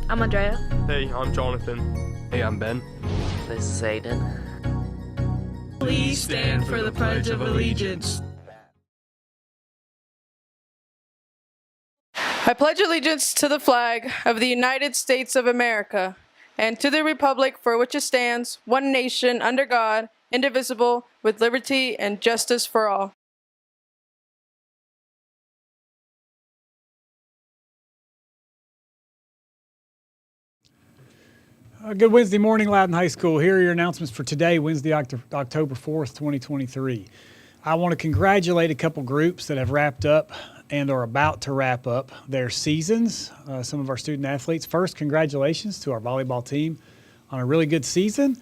I'm Andrea. Hey, I'm Jonathan. Hey, I'm Ben. This is Aiden. Please stand for the Pledge of Allegiance. I pledge allegiance to the flag of the United States of America and to the republic for which it stands, one nation, under God, indivisible, with liberty and justice for all. Good Wednesday morning, Loudon High School. Here are your announcements for today, Wednesday, October 4th, 2023. I want to congratulate a couple groups that have wrapped up and are about to wrap up their seasons, some of our student athletes. First, congratulations to our volleyball team on a really good season.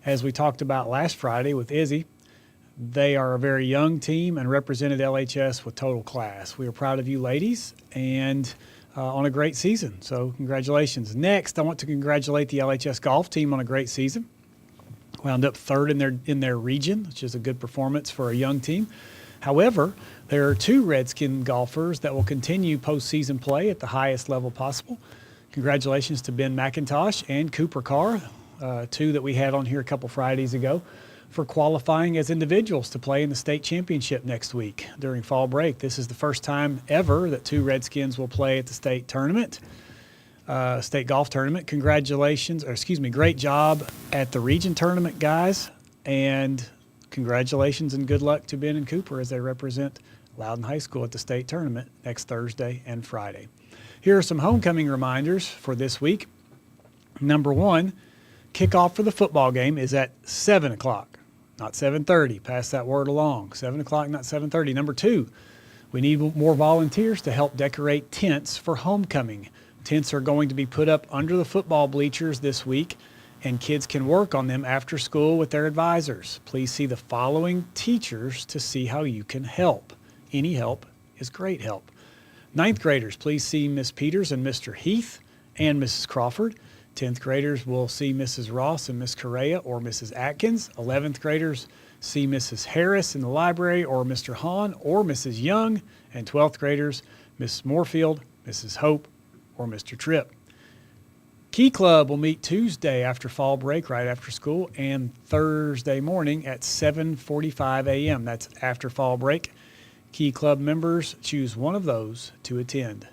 As we talked about last Friday with Izzy, they are a very young team and represented LHS with total class. We are proud of you ladies and on a great season, so congratulations. Next, I want to congratulate the LHS golf team on a great season. Wound up third in their region, which is a good performance for a young team. However, there are two Redskin golfers that will continue postseason play at the highest level possible. Congratulations to Ben McIntosh and Cooper Carr, two that we had on here a couple Fridays ago, for qualifying as individuals to play in the state championship next week during fall break. This is the first time ever that two Redskins will play at the state tournament, state golf tournament. Congratulations, great job at the region tournament, guys, and congratulations and good luck to Ben and Cooper as they represent Loudon High School at the state tournament next Thursday and Friday. Here are some homecoming reminders for this week. Number one, kickoff for the football game is at 7 o'clock. Not 7:30. Pass that word along. 7 o'clock, not 7:30. Number two, we need more volunteers to help decorate tents for homecoming. Tents are going to be put up under the football bleachers this week, and kids can work on them after school with their advisors. Please see the following teachers to see how you can help. Any help is great help. Ninth graders, please see Miss Peters and Mr. Heath and Mrs. Crawford. 10th graders will see Mrs. Ross and Miss Correa or Mrs. Atkins. 11th graders see Mrs. Harris in the library or Mr. Hahn or Mrs. Young. And 12th graders, Miss Mourfiled, Mrs. Hope, or Mr. Tripp. Key Club will meet Tuesday after fall break, right after school, and Thursday morning at 7:45 a.m. That's after fall break. Key Club members choose one of those to attend.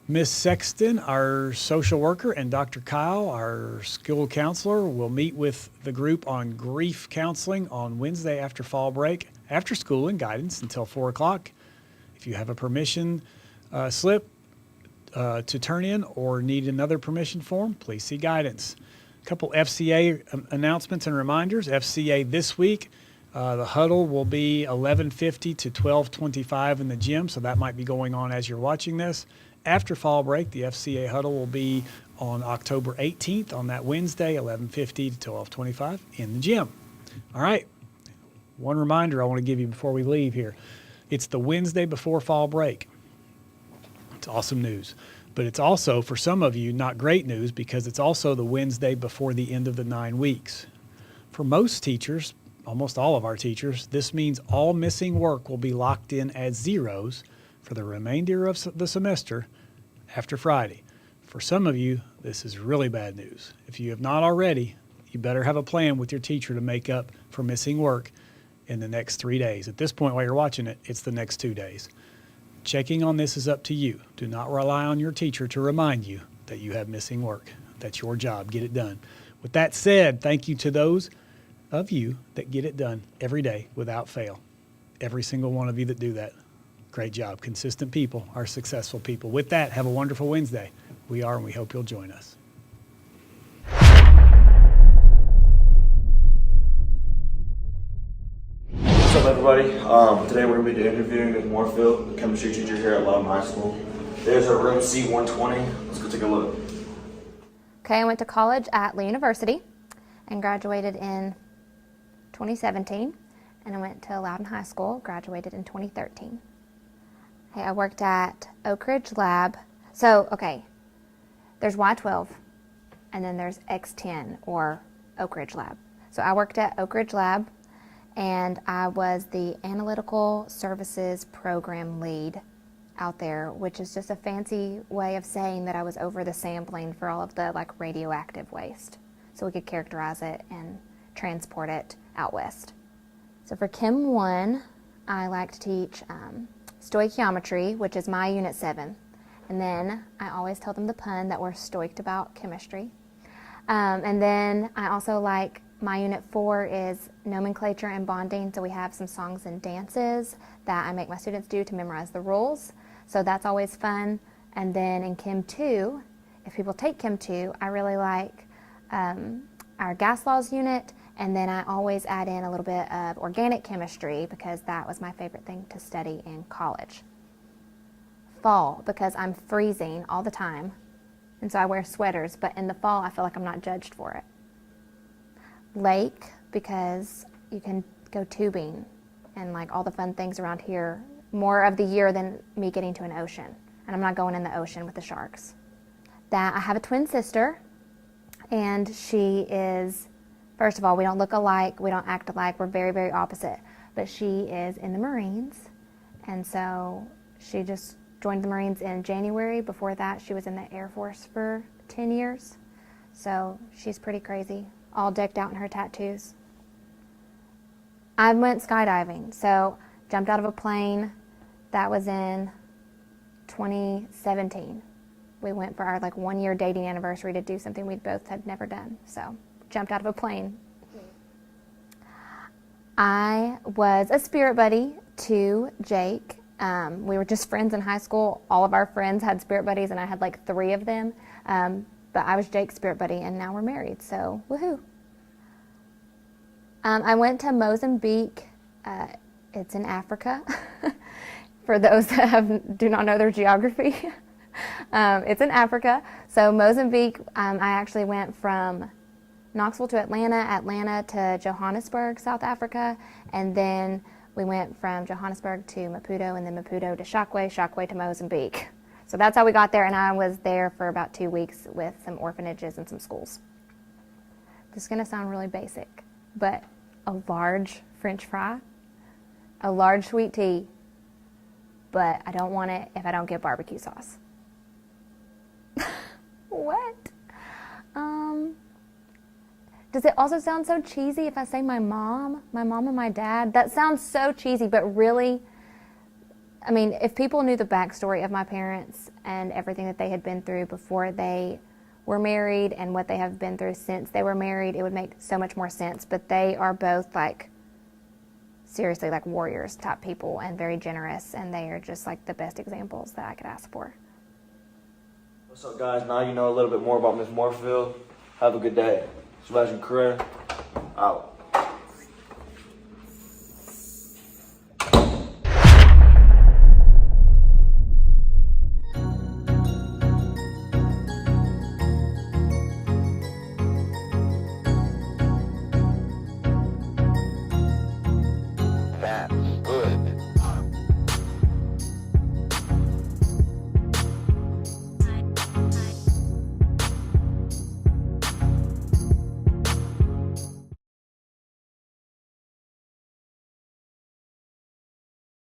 Miss Sexton, our social worker, and Dr. Kyle, our school counselor, will meet with the group on grief counseling on Wednesday after fall break, after school and guidance until 4 o'clock. If you have a permission slip to turn in or need another permission form, please see guidance. A couple FCA announcements and reminders. FCA this week, the huddle will be 11:50 to 12:25 in the gym, so that might be going on as you're watching this. After fall break, the FCA huddle will be on October 18th on that Wednesday, 11:50 to 12:25 in the gym. All right, one reminder I want to give you before we leave here. It's the Wednesday before fall break. It's awesome news. But it's also, for some of you, not great news because it's also the Wednesday before the end of the 9 weeks. For most teachers, almost all of our teachers, this means all missing work will be locked in as zeros for the remainder of the semester after Friday. For some of you, this is really bad news. If you have not already, you better have a plan with your teacher to make up for missing work in the next 3 days. At this point, while you're watching it, it's the next 2 days. Checking on this is up to you. Do not rely on your teacher to remind you that you have missing work. That's your job. Get it done. With that said, thank you to those of you that get it done every day without fail. Every single one of you that do that. Great job. Consistent people are successful people. With that, have a wonderful Wednesday. We are, and we hope you'll join us. What's up, everybody? Today we're going to be interviewing with Mourfiled, the chemistry teacher here at Loudon High School. There's our room C120. Let's go take a look. Okay, I went to college at Lee University and graduated in 2017. And I went to Loudon High School, graduated in 2013. Okay, I worked at Oak Ridge Lab. So, okay, there's Y12, and then there's X10, or Oak Ridge Lab. So I worked at Oak Ridge Lab, and I was the Analytical Services Program Lead out there, which is just a fancy way of saying that I was over the sampling for all of the like radioactive waste. So we could characterize it and transport it out west. So for Chem 1, I like to teach stoichiometry, which is my Unit 7. And then I always tell them the pun that we're stoiced about chemistry. And then I also like my Unit 4 is nomenclature and bonding. So we have some songs and dances that I make my students do to memorize the rules. So that's always fun. And then in Chem 2, if people take Chem 2, I really like our gas laws unit. And then I always add in a little bit of organic chemistry because that was my favorite thing to study in college. Fall, because I'm freezing all the time. And so I wear sweaters, but in the fall I feel like I'm not judged for it. Lake, because you can go tubing and like all the fun things around here more of the year than me getting to an ocean. And I'm not going in the ocean with the sharks. That I have a twin sister, and she is, first of all, we don't look alike, we don't act alike, we're very, very opposite. But she is in the Marines, and so she just joined the Marines in January. Before that, she was in the Air Force for 10 years. So she's pretty crazy, all decked out in her tattoos. I went skydiving, so jumped out of a plane. That was in 2017. We went for our like 1-year dating anniversary to do something we both had never done. So jumped out of a plane. I was a spirit buddy to Jake. We were just friends in high school. All of our friends had spirit buddies, and I had like 3 of them. But I was Jake's spirit buddy, and now we're married, so woohoo. I went to Mozambique. It's in Africa, for those that do not know their geography. It's in Africa. So Mozambique, I actually went from Knoxville to Atlanta, Atlanta to Johannesburg, South Africa, and then we went from Johannesburg to Maputo, and then Maputo to Shakwe, Shakwe to Mozambique. So that's how we got there, and I was there for about 2 weeks with some orphanages and some schools. This is going to sound really basic, but a large French fry, a large sweet tea, but I don't want it if I don't get barbecue sauce. What? Does it also sound so cheesy if I say my mom and my dad? That sounds so cheesy, but really, I mean, if people knew the backstory of my parents and everything that they had been through before they were married and what they have been through since they were married, it would make so much more sense. But they are both like, seriously, like warriors type people and very generous, and they are just like the best examples that I could ask for. What's up, guys? Now you know a little bit more about Miss Mourfiled. Have a good day. Sebastian Career, out.